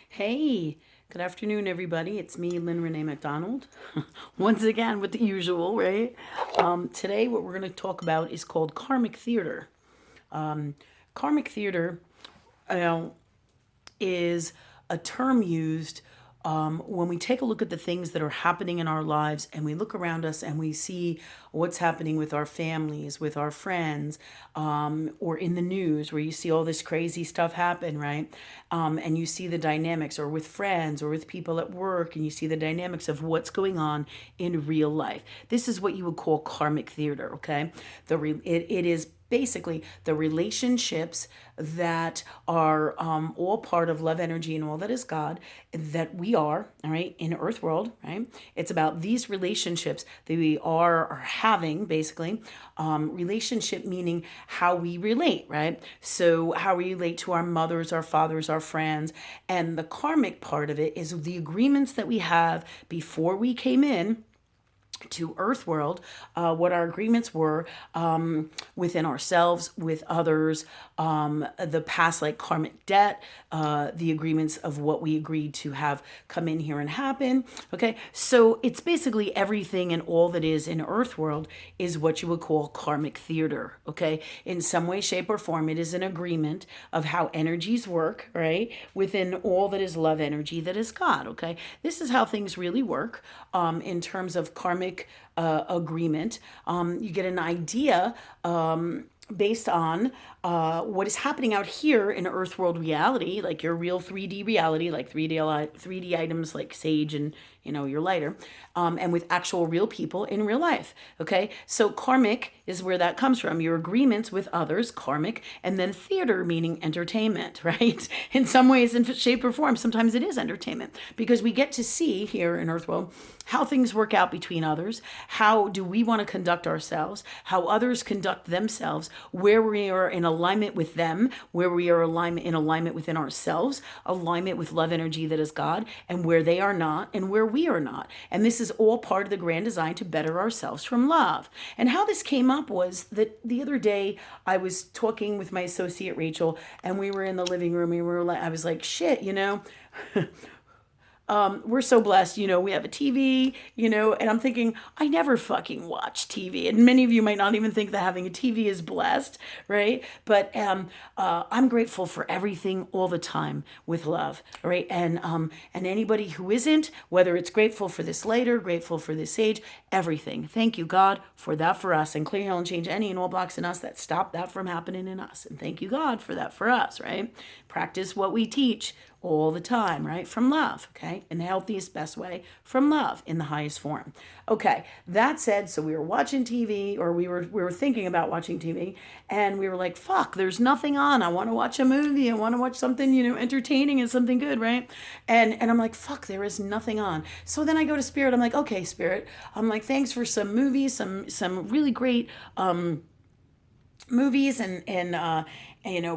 Hey, good afternoon, everybody. It's me, Lynn Renee McDonald, once again with the usual, right? Today, what we're going to talk about is called Karmic Theater. Karmic Theater uh, is a term used when we take a look at the things that are happening in our lives and we look around us and we see what's happening with our families, with our friends, or in the news where you see all this crazy stuff happen, right? And you see the dynamics, or with friends or with people at work, and you see the dynamics of what's going on in real life. This is what you would call karmic theater, okay? It is basically the relationships that are all part of love energy and all that is God that we are, all right, in earth world, right? It's about these relationships that we are having, basically. Relationship meaning how we relate, right? So how we relate to our mothers, our fathers, our friends. And the karmic part of it is the agreements that we have before we came in to earth world, what our agreements were within ourselves, with others, the past, like karmic debt, the agreements of what we agreed to have come in here and happen. Okay, so it's basically everything and all that is in earth world is what you would call karmic theater. Okay, in some way, shape, or form, it is an agreement of how energies work, right, within all that is love energy, that is God. Okay, this is how things really work in terms of karmic agreement. You get an idea based on what is happening out here in earth world reality, like your real 3D reality, like 3D items like sage and your lighter, and with actual real people in real life. Okay, so karmic is where that comes from, your agreements with others, karmic, and then theater meaning entertainment, right? In some ways, in shape or form, sometimes it is entertainment because we get to see here in earth world how things work out between others, how do we want to conduct ourselves, how others conduct themselves, where we are in alignment with them, where we are in alignment within ourselves, alignment with love energy that is God, and where they are not, and where we are not. And this is all part of the grand design to better ourselves from love. And how this came up was that the other day I was talking with my associate Rachel, and we were in the living room, and I was like, shit, we're so blessed, we have a TV, and I'm thinking, I never fucking watch TV. And many of you might not even think that having a TV is blessed, right? But I'm grateful for everything all the time with love, right? And anybody who isn't, whether it's grateful for this later, grateful for this age, everything. Thank you, God, for that for us. And clear, heal, and change any and all blocks in us that stop that from happening in us. And thank you, God, for that for us, right? Practice what we teach all the time, right? From love, okay? In the healthiest, best way, from love, in the highest form. Okay, that said, so we were watching TV, or we were thinking about watching TV, and we were like, fuck, there's nothing on. I want to watch a movie. I want to watch something, entertaining and something good, right? And I'm like, fuck, there is nothing on. So then I go to Spirit. I'm like, okay, Spirit. I'm like, thanks for some movies, some really great movies and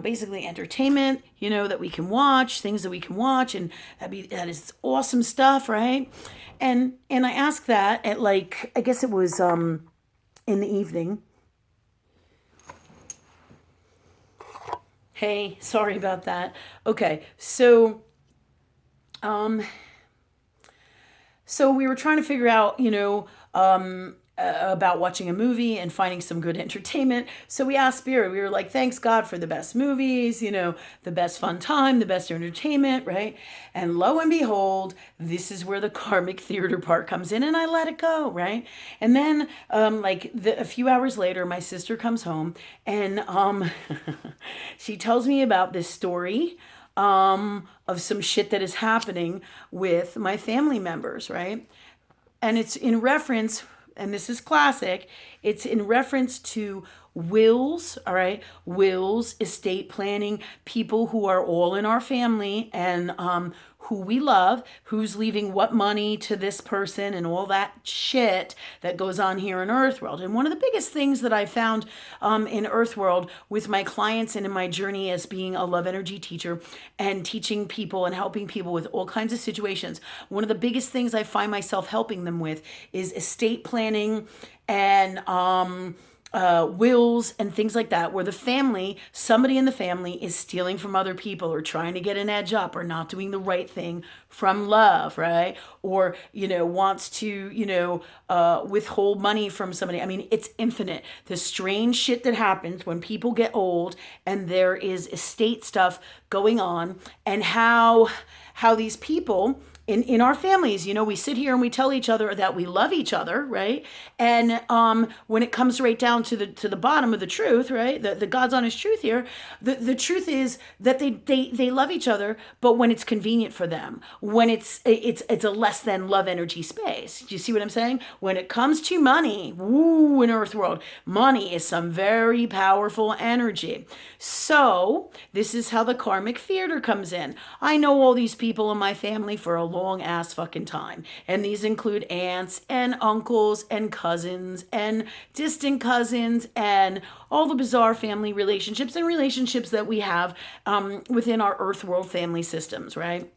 basically entertainment, that we can watch, things that we can watch, and that is awesome stuff, right? And I asked that at, like, I guess it was in the evening. Hey, sorry about that. Okay, um so we were trying to figure out, about watching a movie and finding some good entertainment. So we asked Spirit, we were like, thanks God for the best movies, the best fun time, the best entertainment, right? And lo and behold, this is where the karmic theater part comes in, and I let it go, right? And then, a few hours later, my sister comes home, and she tells me about this story of some shit that is happening with my family members, right? And it's in reference, and this is classic, it's in reference to wills, all right? Wills, estate planning, people who are all in our family and who we love, who's leaving what money to this person and all that shit that goes on here in Earthworld. And one of the biggest things that I found in Earthworld with my clients and in my journey as being a love energy teacher and teaching people and helping people with all kinds of situations, one of the biggest things I find myself helping them with is estate planning and wills and things like that, where somebody in the family is stealing from other people or trying to get an edge up or not doing the right thing from love, right? Or, wants to, withhold money from somebody. I mean, it's infinite. The strange shit that happens when people get old and there is estate stuff going on, and how these people in our families, we sit here and we tell each other that we love each other, right? And when it comes right down to the bottom of the truth, right? The God's honest truth here, the truth is that they love each other, but when it's convenient for them, when it's a less than love energy space. Do you see what I'm saying? When it comes to money, woo, in Earth world, money is some very powerful energy. So this is how the karmic theater comes in. I know all these people in my family for a long ass fucking time. And these include aunts and uncles and cousins and distant cousins and all the bizarre family relationships and relationships that we have within our earth world family systems, right?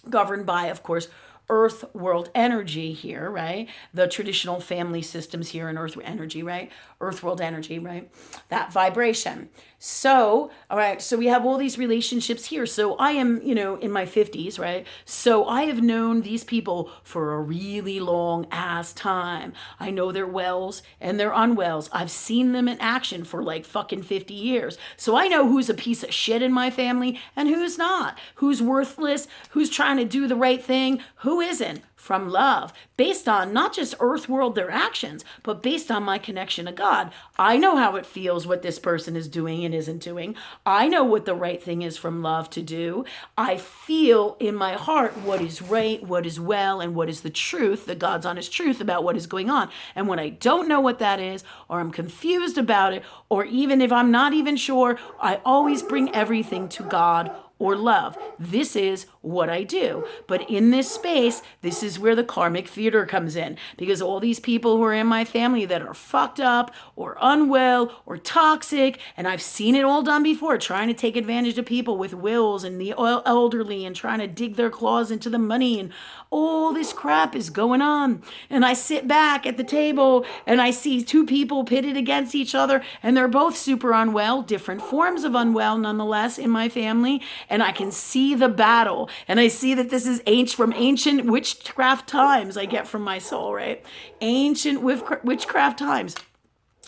Governed by, of course, earth world energy here, right? The traditional family systems here in earth energy, right? Earth world energy, right? That vibration. So, all right, so we have all these relationships here. So I am, in my 50s, right? So I have known these people for a really long ass time. I know their wells and their unwells. I've seen them in action for like fucking 50 years. So I know who's a piece of shit in my family and who's not, who's worthless, who's trying to do the right thing, who isn't, from love, based on not just earth world, their actions, but based on my connection to God. I know how it feels, what this person is doing and isn't doing. I know what the right thing is from love to do. I feel in my heart what is right, what is well, and what is the truth, the God's honest truth about what is going on. And when I don't know what that is, or I'm confused about it, or even if I'm not even sure, I always bring everything to God or love. This is what I do. But in this space, this is where the karmic theater comes in, because all these people who are in my family that are fucked up or unwell or toxic, and I've seen it all done before, trying to take advantage of people with wills and the elderly and trying to dig their claws into the money, and all this crap is going on. And I sit back at the table and I see two people pitted against each other, and they're both super unwell, different forms of unwell nonetheless in my family. And I can see the battle. And I see that this is from ancient witchcraft times I get from my soul, right? Ancient witchcraft times.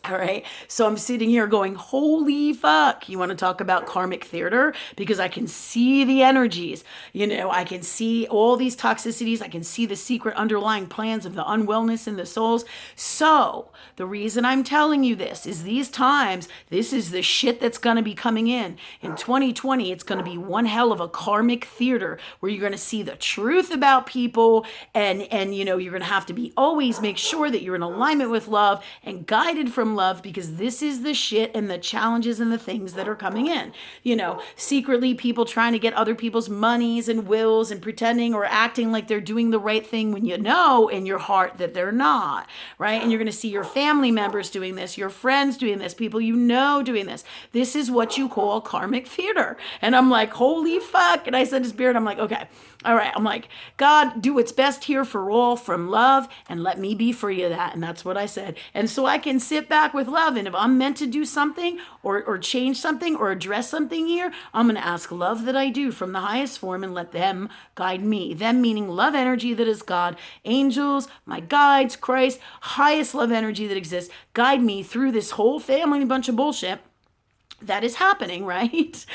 All right. So I'm sitting here going, holy fuck. You want to talk about karmic theater? Because I can see the energies. I can see all these toxicities. I can see the secret underlying plans of the unwellness in the souls. So the reason I'm telling you this is these times, this is the shit that's going to be coming in. In 2020, it's going to be one hell of a karmic theater where you're going to see the truth about people. And you're going to have to always make sure that you're in alignment with love and guided from love, because this is the shit and the challenges and the things that are coming in. Secretly people trying to get other people's monies and wills and pretending or acting like they're doing the right thing when you know in your heart that they're not, right? And you're going to see your family members doing this, your friends doing this, people doing this. This is what you call karmic theater. And I'm like, holy fuck. And I said to Spirit, I'm like, okay, all right. I'm like, God, do what's best here for all from love, and let me be free of that. And that's what I said. And so I can sit back with love. And if I'm meant to do something or change something or address something here, I'm going to ask love that I do from the highest form and let them guide me. Them meaning love energy that is God, angels, my guides, Christ, highest love energy that exists, guide me through this whole family bunch of bullshit that is happening, right?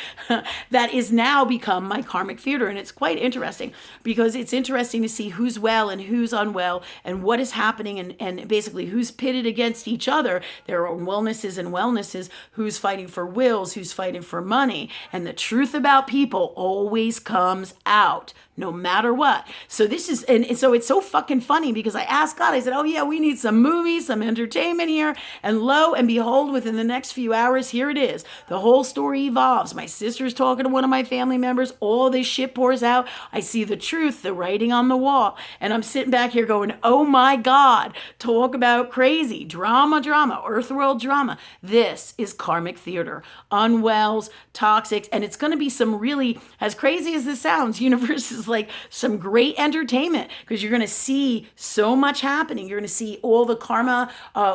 That is now become my karmic theater. And it's quite interesting, because it's interesting to see who's well and who's unwell and what is happening, and basically who's pitted against each other, their own wellnesses, who's fighting for wills, who's fighting for money. And the truth about people always comes out, no matter what. So this is, and so it's so fucking funny, because I asked God, I said, oh yeah, we need some movies, some entertainment here. And lo and behold, within the next few hours, here it is. The whole story evolves. My sister's talking to one of my family members. All this shit pours out. I see the truth, the writing on the wall. And I'm sitting back here going, oh my God, talk about crazy. Drama, earth world drama. This is karmic theater. Unwells, toxics, and it's going to be some really, as crazy as this sounds, universe is like some great entertainment because you're going to see so much happening. You're going to see all the karma,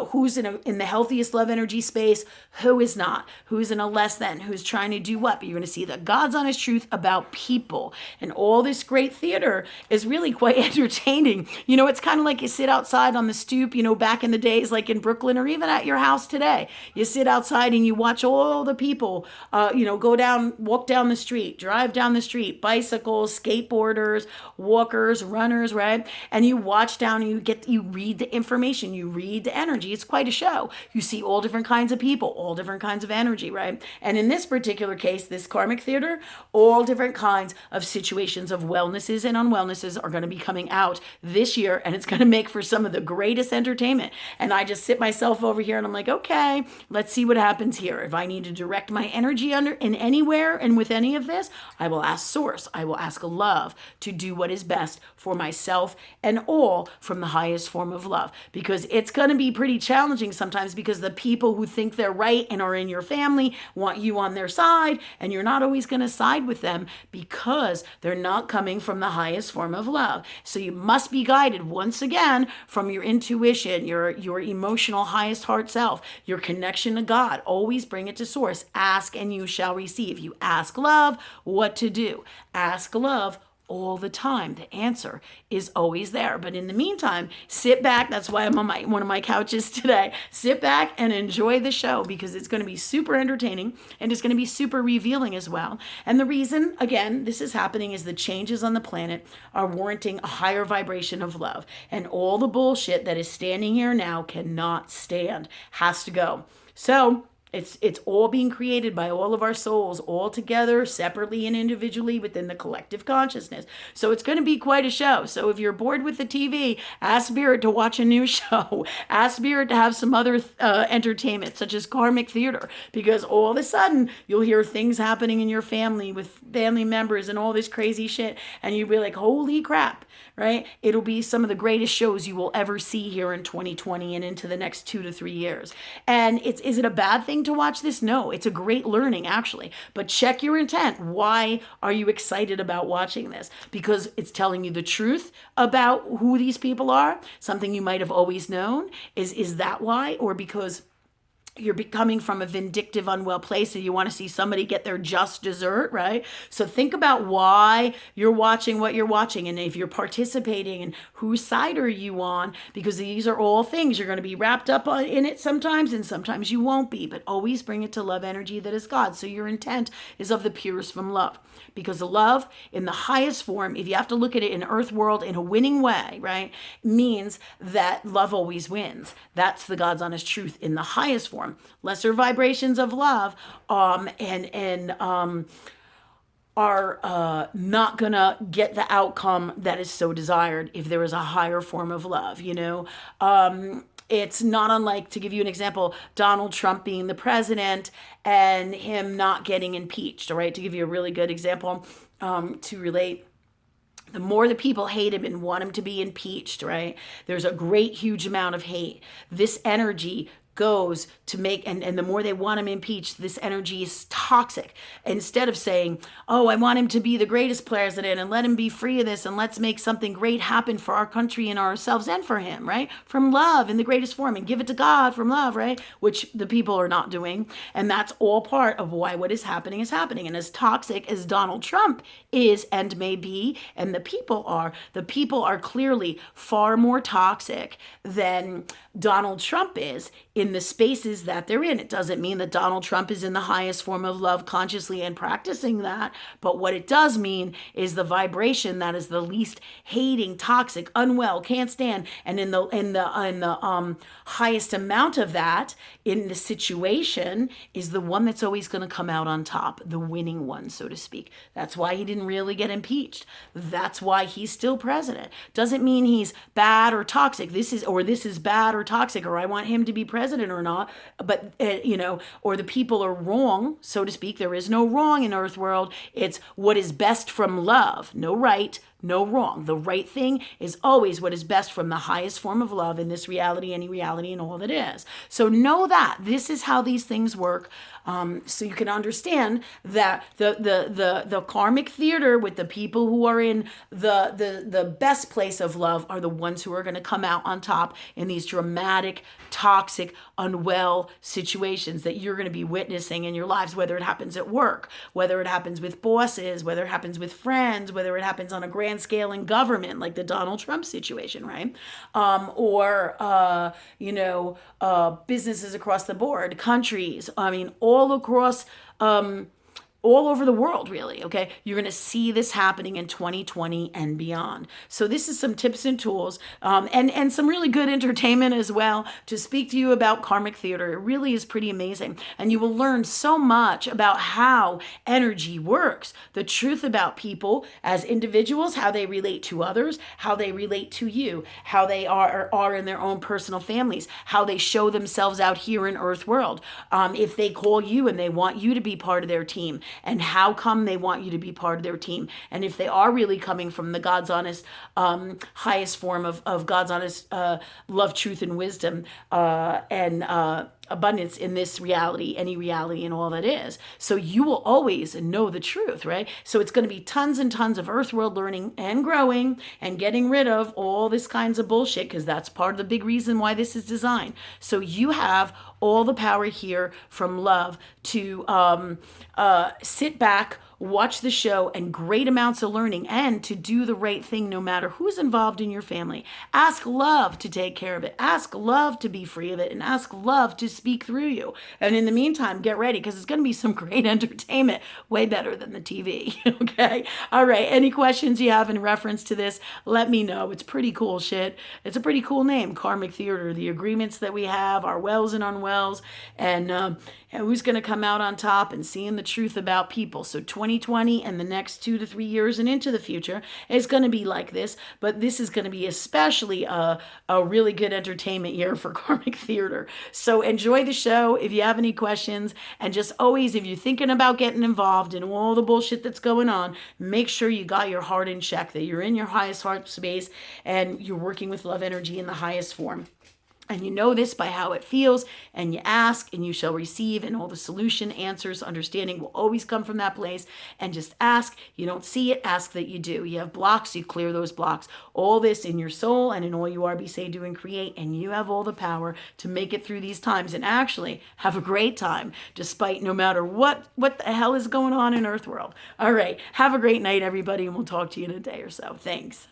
who's in the healthiest love energy space, who is not, who's in a less than, who's trying to do what. But you're going to see the God's honest truth about people. And all this great theater is really quite entertaining. You know, it's kind of like you sit outside on the stoop, you know, back in the days, like in Brooklyn or even at your house today. You sit outside and you watch all the people, walk down the street, drive down the street, bicycles, skateboarders, walkers, runners, right? And you watch down and you read the information, you read the energy. It's quite a show. You see all different kinds of people, all different kinds of energy, right? And in this particular case, this karmic theater, all different kinds of situations of wellnesses and unwellnesses are going to be coming out this year, and it's going to make for some of the greatest entertainment. And I just sit myself over here and I'm like, okay, let's see what happens here. If I need to direct my energy in anywhere and with any of this, I will ask source. I will ask love to do what is best for myself and all from the highest form of love, because it's going to be pretty challenging sometimes because the people who think they're right and are in your family want you on their side, and you're not always going to side with them because they're not coming from the highest form of love. So you must be guided once again from your intuition, your emotional highest heart self, your connection to God. Always bring it to source. Ask and you shall receive. You ask love what to do. Ask love all the time. The answer is always there. But in the meantime, sit back. That's why I'm on one of my couches today. Sit back and enjoy the show because it's going to be super entertaining and it's going to be super revealing as well. And the reason, again, this is happening is the changes on the planet are warranting a higher vibration of love. And all the bullshit that is standing here now cannot stand, has to go. So it's all being created by all of our souls, all together, separately and individually within the collective consciousness. So it's going to be quite a show. So if you're bored with the TV, ask Spirit to watch a new show. Ask Spirit to have some other entertainment, such as karmic theater, because all of a sudden you'll hear things happening in your family with family members and all this crazy shit, and you'll be like, holy crap, right? It'll be some of the greatest shows you will ever see here in 2020 and into the next 2 to 3 years. And is it a bad thing to watch this? No, it's a great learning actually, but check your intent. Why are you excited about watching this? Because it's telling you the truth about who these people are, something you might have always known. Is that why? Or because you're coming from a vindictive, unwell place and you want to see somebody get their just dessert, right? So think about why you're watching what you're watching, and if you're participating, and whose side are you on, because these are all things you're going to be wrapped up in it sometimes, and sometimes you won't be, but always bring it to love energy that is God. So your intent is of the purest from love, because the love in the highest form, if you have to look at it in earth world in a winning way, right, means that love always wins. That's the God's honest truth in the highest form. Lesser vibrations of love are not gonna get the outcome that is so desired if there is a higher form of love, you know. It's not unlike, to give you an example, Donald Trump being the president and him not getting impeached, all right? To give you a really good example to relate. The more the people hate him and want him to be impeached, right? There's a great, huge amount of hate. This energy goes to make, and the more they want him impeached, this energy is toxic. Instead of saying, oh, I want him to be the greatest president and let him be free of this and let's make something great happen for our country and ourselves and for him, right? From love in the greatest form, and give it to God from love, right? Which the people are not doing. And that's all part of why what is happening is happening. And as toxic as Donald Trump is and may be, and the people are clearly far more toxic than Donald Trump is in the spaces that they're in. It doesn't mean that Donald Trump is in the highest form of love consciously and practicing that, but what it does mean is the vibration that is the least hating, toxic, unwell, can't stand, and in the highest amount of that in the situation is the one that's always going to come out on top, the winning one, so to speak. That's why he didn't really get impeached. That's why he's still president. Doesn't mean he's bad or toxic. This is bad or toxic, or I want him to be president. president or not, but, or the people are wrong, so to speak. There is no wrong in Earth World. It's what is best from love. No right, no wrong. The right thing is always what is best from the highest form of love in this reality, any reality, and all that is. So know that this is how these things work. So you can understand that the karmic theater with the people who are in the best place of love are the ones who are going to come out on top in these dramatic, toxic, unwell situations that you're going to be witnessing in your lives, whether it happens at work, whether it happens with bosses, whether it happens with friends, whether it happens on a grand scale in government, like the Donald Trump situation, right? Businesses across the board, countries, all across, all over the world, really, okay? You're going to see this happening in 2020 and beyond. So this is some tips and tools, and some really good entertainment as well to speak to you about karmic theater. It really is pretty amazing. And you will learn so much about how energy works, the truth about people as individuals, how they relate to others, how they relate to you, how they are in their own personal families, how they show themselves out here in Earth World. If they call you and they want you to be part of their team, and how come they want you to be part of their team. And if they are really coming from the God's honest, highest form of God's honest love, truth, and wisdom, and abundance in this reality, any reality, and all that is. So you will always know the truth, right? So it's going to be tons and tons of Earth World learning and growing and getting rid of all this kinds of bullshit, because that's part of the big reason why this is designed. So you have all the power here from love to sit back, watch the show, and great amounts of learning, and to do the right thing no matter who's involved in your family. Ask love to take care of it. Ask love to be free of it, and ask love to speak through you. And in the meantime, get ready, because it's going to be some great entertainment, way better than the TV, okay? All right, any questions you have in reference to this, let me know. It's pretty cool shit. It's a pretty cool name, Karmic Theater. The agreements that we have, our wells and unwells, and who's going to come out on top and seeing the truth about people. So 2020 and the next 2 to 3 years and into the future is going to be like this, but this is going to be especially a really good entertainment year for Karmic Theater. So enjoy the show if you have any questions, and just always, if you're thinking about getting involved in all the bullshit that's going on, make sure you got your heart in check, that you're in your highest heart space and you're working with love energy in the highest form. And you know this by how it feels, and you ask and you shall receive, and all the solution, answers, understanding will always come from that place. And just ask. You don't see it, ask that you do. You have blocks, you clear those blocks. All this in your soul and in all you are, be, say, do, and create, and you have all the power to make it through these times and actually have a great time, despite no matter what the hell is going on in Earth World. All right, have a great night, everybody, and we'll talk to you in a day or so. Thanks.